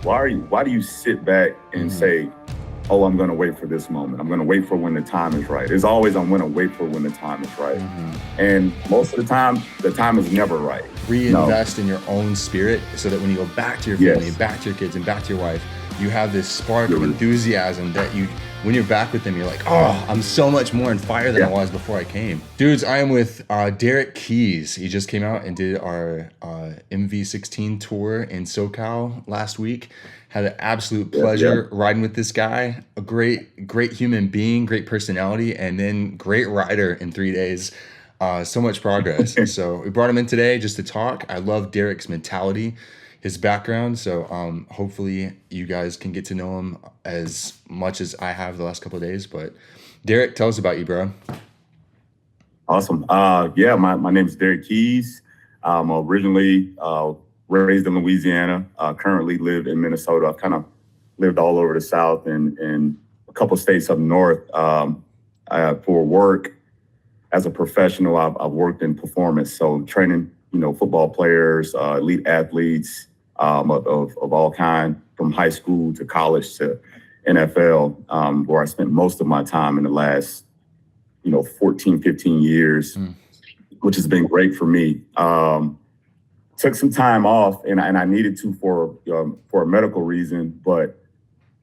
why do you sit back and say, oh, I'm going to wait for this moment. I'm going to wait for when the time is right. It's always, I'm going to wait for when the time is right. And most of the time is never right. Reinvest in your own spirit so that when you go back to your family, back to your kids, and back to your wife, you have this spark of enthusiasm that when you're back with them, you're like, oh, I'm so much more on fire than I was before I came. Dudes, I am with Derik Keyes. He just came out and did our MV16 tour in SoCal last week. Had an absolute pleasure riding with this guy. A great human being, great personality, and then great rider in 3 days. So much progress. So we brought him in today just to talk. I love Derik's mentality, his background. So hopefully you guys can get to know him as much as I have the last couple of days. But Derik, tell us about you, bro. Awesome. My name is Derik Keyes. I'm originally raised in Louisiana, currently live in Minnesota. I've kind of lived all over the South and a couple states up north. For work, as a professional, I've worked in performance, so training, football players, elite athletes of all kind, from high school to college to NFL, where I spent most of my time in the last, 14, 15 years, which has been great for me. Took some time off, and I needed to for a medical reason, but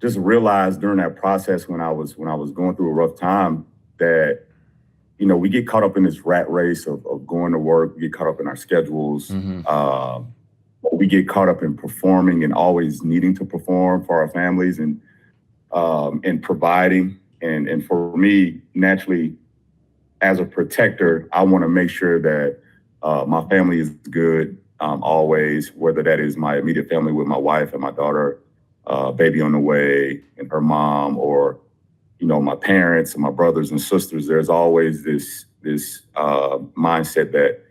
just realized during that process when I was going through a rough time that we get caught up in this rat race of going to work. We get caught up in our schedules. We get caught up in performing and always needing to perform for our families and providing. And for me, naturally, as a protector, I want to make sure that my family is good. Always, whether that is my immediate family with my wife and my daughter, baby on the way, and her mom, or my parents and my brothers and sisters. There's always this mindset that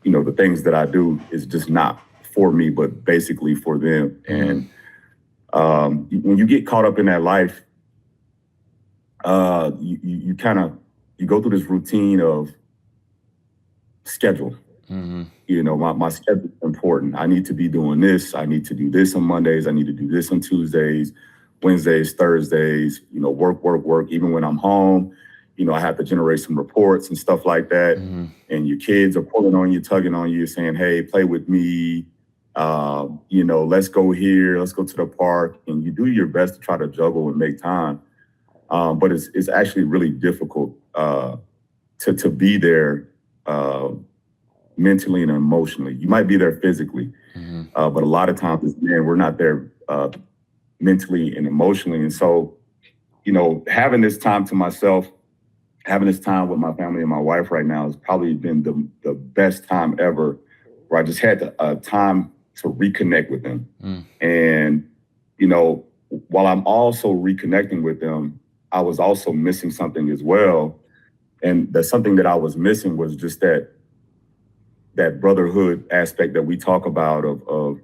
the things that I do is just not for me, but basically for them. And when you get caught up in that life, you go through this routine of schedule. My schedule is important. I need to be doing this. I need to do this on Mondays. I need to do this on Tuesdays, Wednesdays, Thursdays, work. Even when I'm home, I have to generate some reports and stuff like that. And your kids are pulling on you, tugging on you, saying, hey, play with me. Let's go here. Let's go to the park. And you do your best to try to juggle and make time. But it's actually really difficult to be there mentally and emotionally. You might be there physically, but a lot of times, we're not there mentally and emotionally. And so, having this time to myself, having this time with my family and my wife right now has probably been the best time ever, where I just had time to reconnect with them. And, while I'm also reconnecting with them, I was also missing something as well. And the something that I was missing was just that brotherhood aspect that we talk about of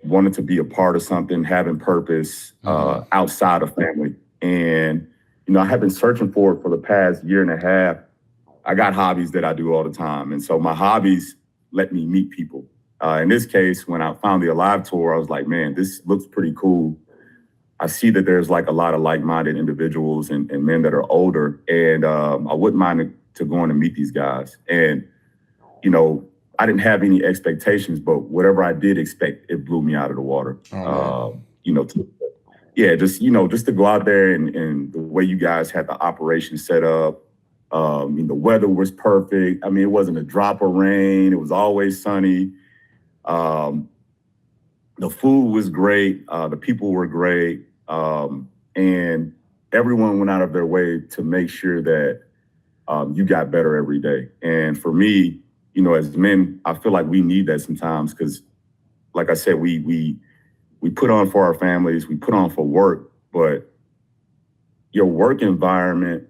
wanting to be a part of something, having purpose outside of family. And, I have been searching for it for the past year and a half. I got hobbies that I do all the time. And so my hobbies let me meet people. In this case, when I found the Aliv tour, I was like, man, this looks pretty cool. I see that there's like a lot of like-minded individuals and men that are older. And I wouldn't mind to going to meet these guys. And, I didn't have any expectations, but whatever I did expect, it blew me out of the water. Just to go out there and the way you guys had the operation set up. The weather was perfect. I mean, it wasn't a drop of rain. It was always sunny. The food was great. The people were great. And everyone went out of their way to make sure that you got better every day. And for me, as men, I feel like we need that sometimes because, like I said, we put on for our families, we put on for work, but your work environment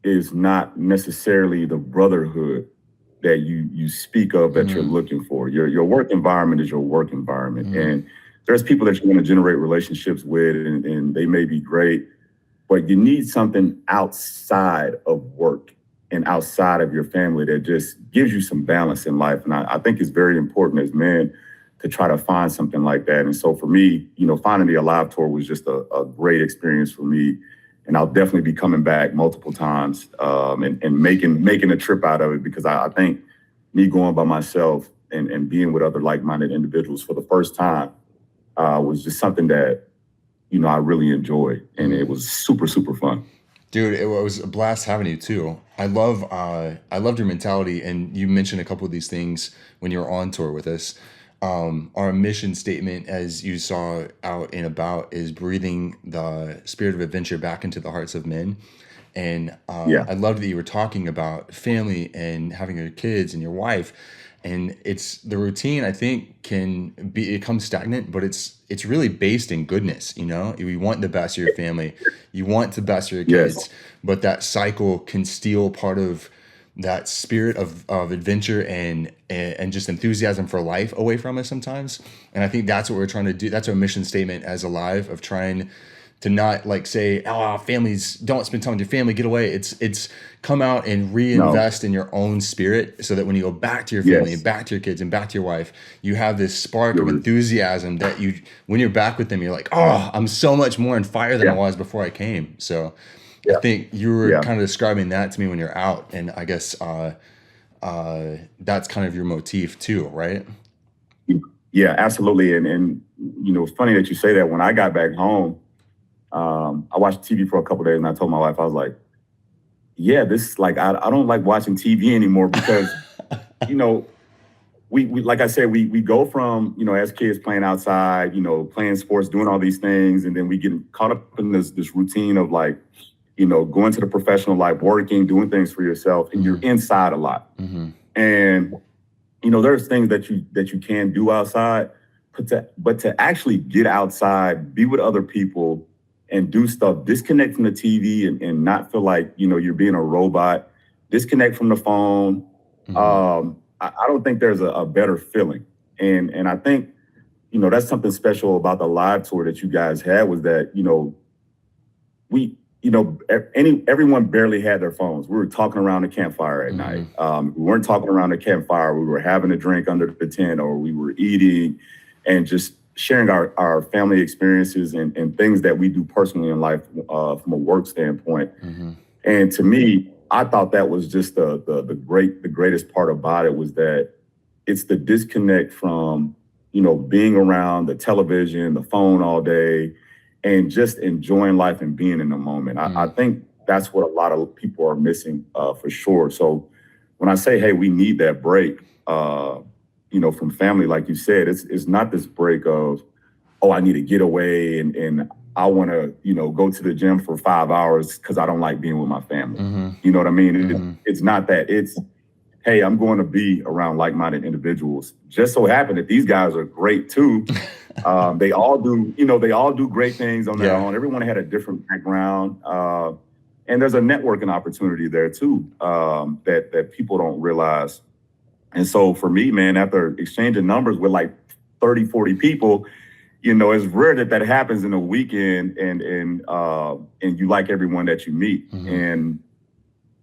is not necessarily the brotherhood that you speak of that you're looking for. Your work environment is your work environment. And there's people that you want to generate relationships with, and they may be great, but you need something outside of work and outside of your family that just gives you some balance in life. And I think it's very important as men to try to find something like that. And so for me, finding the Aliv tour was just a great experience for me. And I'll definitely be coming back multiple times and making a trip out of it, because I think me going by myself and being with other like-minded individuals for the first time was just something that, I really enjoyed. And it was super, super fun. Dude, it was a blast having you too. I loved your mentality, and you mentioned a couple of these things when you were on tour with us. Our mission statement, as you saw out and about, is breathing the spirit of adventure back into the hearts of men. And I loved that you were talking about family and having your kids and your wife. And it's the routine, I think, can become stagnant, but it's really based in goodness. You want the best of your family, you want the best of your kids, but that cycle can steal part of that spirit of adventure and just enthusiasm for life away from us sometimes. And I think that's what we're trying to do. That's our mission statement as Aliv, of trying to not like say, oh, families, don't spend time with your family, get away. It's come out and reinvest in your own spirit, so that when you go back to your family and back to your kids and back to your wife, you have this spark of enthusiasm that when you're back with them, you're like, oh, I'm so much more on fire than I was before I came. So I think you were kind of describing that to me when you're out. And I guess that's kind of your motif too, right? Yeah, absolutely. And it's funny that you say that. When I got back home, I watched TV for a couple of days, and I told my wife, I was like, yeah, this is like, I don't like watching TV anymore, because, we like I said, we go from, as kids playing outside, playing sports, doing all these things. And then we get caught up in this routine of like, going to the professional life, working, doing things for yourself, and you're inside a lot. And, there's things that you can do outside, but to actually get outside, be with other people, and do stuff, disconnect from the TV and not feel like, you're being a robot, disconnect from the phone. I don't think there's a better feeling. And I think, that's something special about the Aliv tour that you guys had, was that, everyone barely had their phones. We were talking around the campfire at night. We weren't talking around the campfire. We were having a drink under the tent, or we were eating and just sharing our family experiences and things that we do personally in life from a work standpoint. And to me, I thought that was just the greatest part about it, was that it's the disconnect from, being around the television, the phone all day, and just enjoying life and being in the moment. I think that's what a lot of people are missing for sure. So when I say, hey, we need that break, from family, like you said, it's not this break of, oh, I need to get away and I want to, go to the gym for 5 hours because I don't like being with my family. You know what I mean? It's not that. It's, hey, I'm going to be around like-minded individuals. Just so happen that these guys are great too. They all do great things on their own. Everyone had a different background. And there's a networking opportunity there too, that people don't realize. And so for me, man, after exchanging numbers with like 30, 40 people, it's rare that happens in a weekend and you like everyone that you meet. And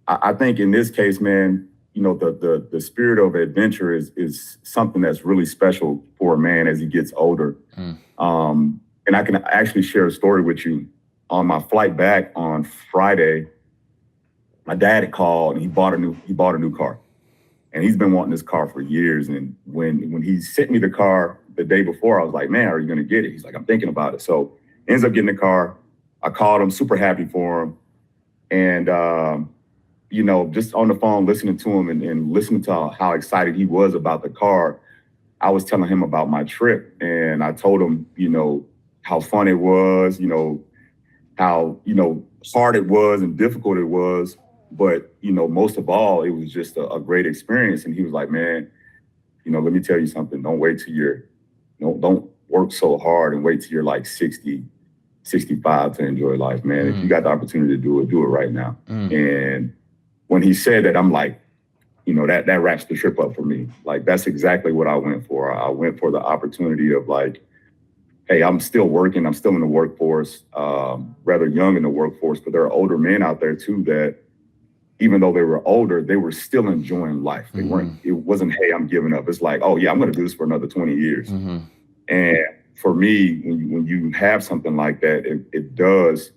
I think in this case, man, the spirit of adventure is something that's really special for a man as he gets older. And I can actually share a story with you. On my flight back on Friday, my dad had called and he bought a new car. And he's been wanting this car for years. And when he sent me the car the day before, I was like, man, are you going to get it? He's like, I'm thinking about it. So ends up getting the car. I called him, super happy for him. And, just on the phone, listening to him and listening to how excited he was about the car, I was telling him about my trip. And I told him, how fun it was, how, hard it was and difficult it was. But, most of all, it was just a great experience. And he was like, man, let me tell you something. Don't wait till don't work so hard and wait till you're like 60, 65 to enjoy life, man. If you got the opportunity to do it right now. And when he said that, I'm like, that wraps the trip up for me. Like, that's exactly what I went for. I went for the opportunity of like, hey, I'm still working. I'm still in the workforce, rather young in the workforce, but there are older men out there too that, even though they were older, they were still enjoying life. They weren't, it wasn't, hey, I'm giving up. It's like, oh yeah, I'm going to do this for another 20 years. And for me, when you have something like that, it does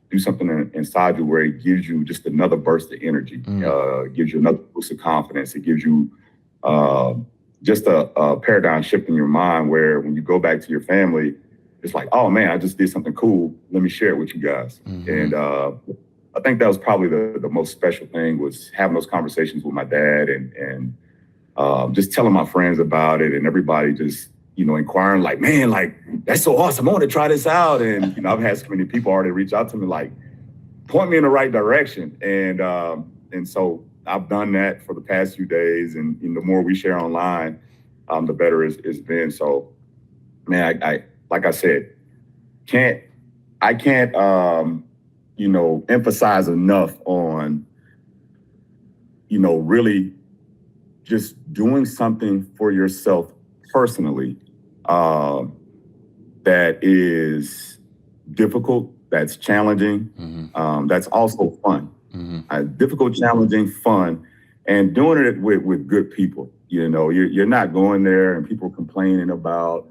do something inside you where it gives you just another burst of energy, gives you another boost of confidence. It gives you just a paradigm shift in your mind where when you go back to your family, it's like, oh man, I just did something cool. Let me share it with you guys. And I think that was probably the most special thing, was having those conversations with my dad and just telling my friends about it, and everybody just, inquiring like, man, like, that's so awesome. I want to try this out. And, I've had so many people already reach out to me, like, point me in the right direction. And so I've done that for the past few days. And the more we share online, the better it's been. So, man, I like I said, I can't emphasize enough on, really just doing something for yourself personally that is difficult, that's challenging, that's also fun. Difficult, challenging, fun, and doing it with good people. You're not going there and people complaining about,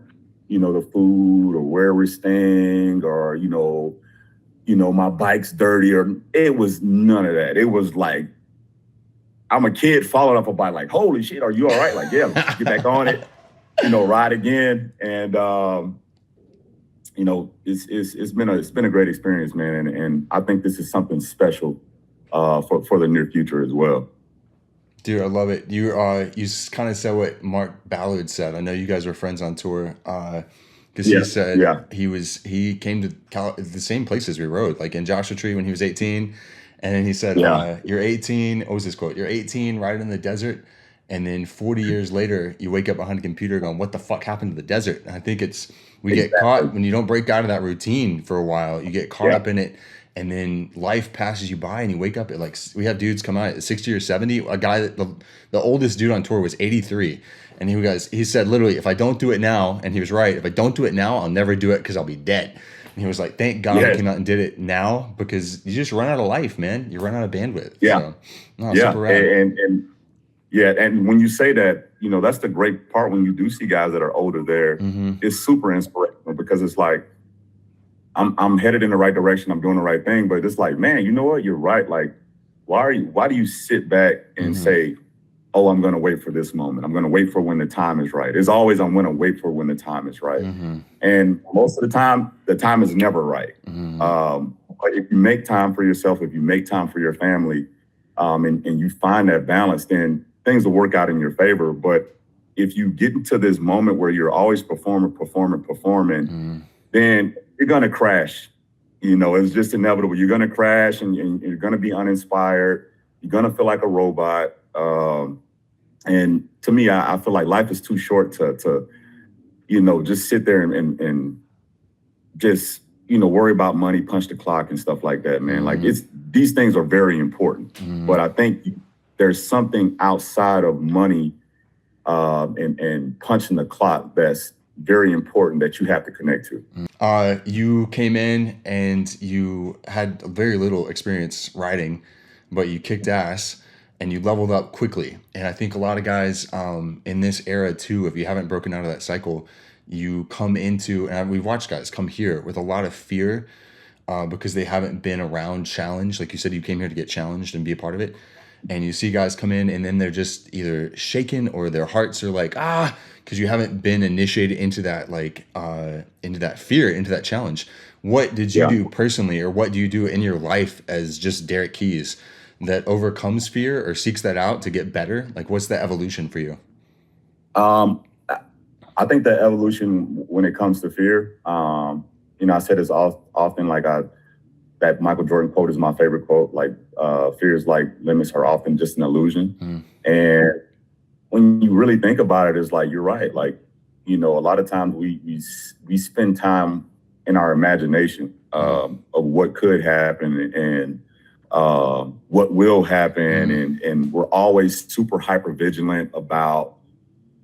the food or where we're staying or, my bike's dirty, or it was none of that. It was like, I'm a kid falling off a bike, like, holy shit, are you all right? Like, yeah, let's get back on it, ride again. And, it's been a great experience, man. And I think this is something special for the near future as well. Dude, I love it. You kind of said what Mark Ballard said. I know you guys were friends on tour. Because he said he came to the same places we rode, like in Joshua Tree when he was 18. And then he said, you're 18. What was his quote? You're 18, riding in the desert. And then 40 years later, you wake up behind a computer going, what the fuck happened to the desert? And I think we get caught when you don't break out of that routine for a while. You get caught up in it. And then life passes you by and you wake up at we have dudes come out at 60 or 70. A guy, the oldest dude on tour was 83. And he said, literally, if I don't do it now, and he was right, if I don't do it now, I'll never do it because I'll be dead. And he was like, thank God I came out and did it now, because you just run out of life, man. You run out of bandwidth. Yeah. So, super rad. And when you say that, that's the great part when you do see guys that are older there. It's super inspirational because it's like, I'm headed in the right direction. I'm doing the right thing, but it's like, man, you know what? You're right. Like, why do you sit back and say, oh, I'm going to wait for this moment. I'm going to wait for when the time is right. It's always, I'm going to wait for when the time is right. And most of the time is never right. But if you make time for yourself, if you make time for your family, and you find that balance, then things will work out in your favor. But if you get into this moment where you're always performing, then you're going to crash. It's just inevitable. You're going to crash and you're going to be uninspired. You're going to feel like a robot. And to me, I feel like life is too short to just sit there and just, worry about money, punch the clock and stuff like that, man. Like these things are very important, but I think there's something outside of money and punching the clock that's very important that you have to connect to. You came in and you had very little experience riding, but you kicked ass and you leveled up quickly. And I think a lot of guys in this era too, if you haven't broken out of that cycle, you come into, and we've watched guys come here with a lot of fear because they haven't been around challenge. Like you said, you came here to get challenged and be a part of it. And you see guys come in and then they're just either shaken or their hearts are like, because you haven't been initiated into that, into that fear, into that challenge. What did you do personally, or what do you do in your life as just Derik Keyes that overcomes fear or seeks that out to get better? Like, what's the evolution for you? I think the evolution when it comes to fear, I said this often, that Michael Jordan quote is my favorite quote, fears like limits are often just an illusion. And when you really think about it, it's like, you're right. Like, a lot of times we spend time in our imagination of what could happen and what will happen. And we're always super hyper vigilant about,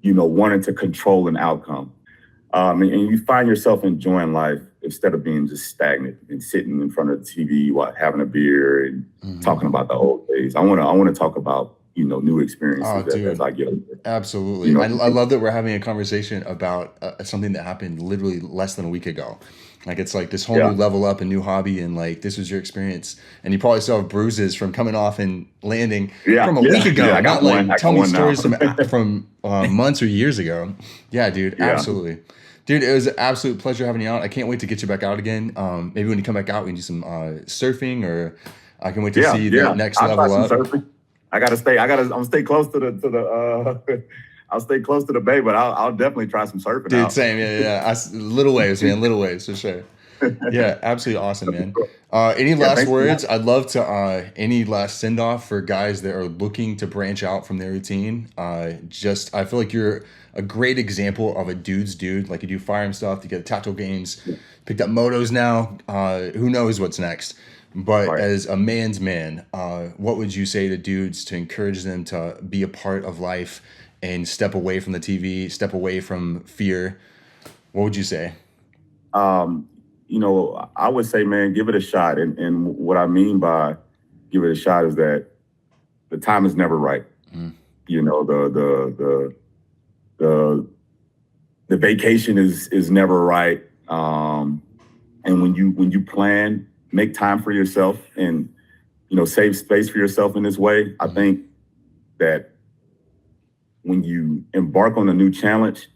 wanting to control an outcome. And you find yourself enjoying life instead of being just stagnant and sitting in front of the TV while having a beer and talking about the old days. I want to talk about, new experiences as I get older. Absolutely. I love that we're having a conversation about something that happened literally less than a week ago. Like, it's like this whole new level up, a new hobby, and like, this was your experience. And you probably still have bruises from coming off and landing from a week ago. Yeah, not like, tell me stories from months or years ago. Yeah, dude, absolutely. Dude, it was an absolute pleasure having you out. I can't wait to get you back out again. Maybe when you come back out, we can do some surfing, or I can wait to see the next level up. Surfing. I'm stay close to the I'll stay close to the bay, but I'll definitely try some surfing. Dude, same. Yeah. Little waves, man. Little waves for sure. Yeah, absolutely awesome, man. Any last words? I'd love to, any last send off for guys that are looking to branch out from their routine. I feel like you're a great example of a dude's dude. Like, you do firearm stuff, you get tactical games, picked up motos now. Who knows what's next? But as a man's man, what would you say to dudes to encourage them to be a part of life and step away from the TV, step away from fear? What would you say? I would say, man, give it a shot. And what I mean by give it a shot is that the time is never right. The vacation is never right. And when you plan, make time for yourself and, save space for yourself in this way. I think that when you embark on a new challenge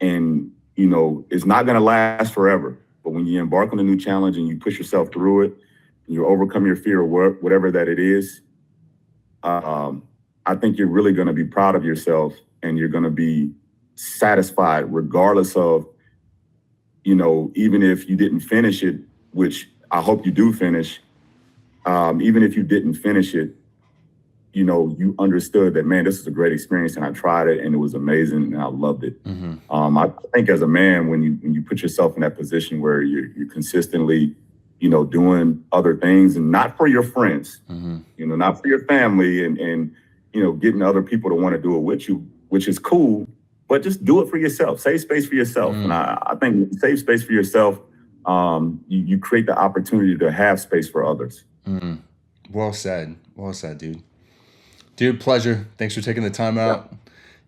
and, it's not going to last forever, but when you embark on a new challenge and you push yourself through it, and you overcome your fear or whatever that it is, I think you're really going to be proud of yourself, and you're going to be satisfied regardless of, even if you didn't finish it, which I hope you do finish. Even if you didn't finish it, you understood that, man, this is a great experience, and I tried it and it was amazing and I loved it. I think as a man, when you put yourself in that position where you're consistently, doing other things, and not for your friends, not for your family, and getting other people to want to do it with you, which is cool, but just do it for yourself. Save space for yourself. And I think when you save space for yourself, you create the opportunity to have space for others. Well said, dude. Dude, pleasure. Thanks for taking the time out.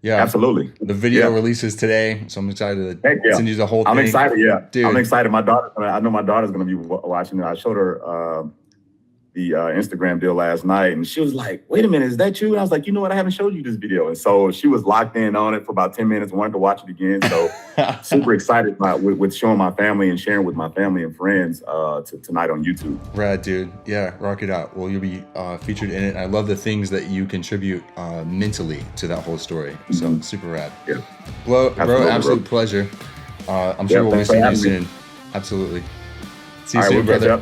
Yeah, absolutely. The video releases today, so I'm excited to send you the whole thing. I'm excited. Yeah, dude. I'm excited. I know my daughter's gonna be watching it. I showed her the Instagram deal last night, and she was like, "Wait a minute, is that you?" And I was like, "You know what? I haven't showed you this video." And so she was locked in on it for about 10 minutes, wanted to watch it again. So super excited with showing my family and sharing with my family and friends tonight on YouTube. Rad, dude. Yeah, rock it out. Well, you'll be featured in it. I love the things that you contribute mentally to that whole story. So super rad. Yeah. Bro, absolute pleasure. I'm sure we'll be seeing you soon. Absolutely. See you soon, brother.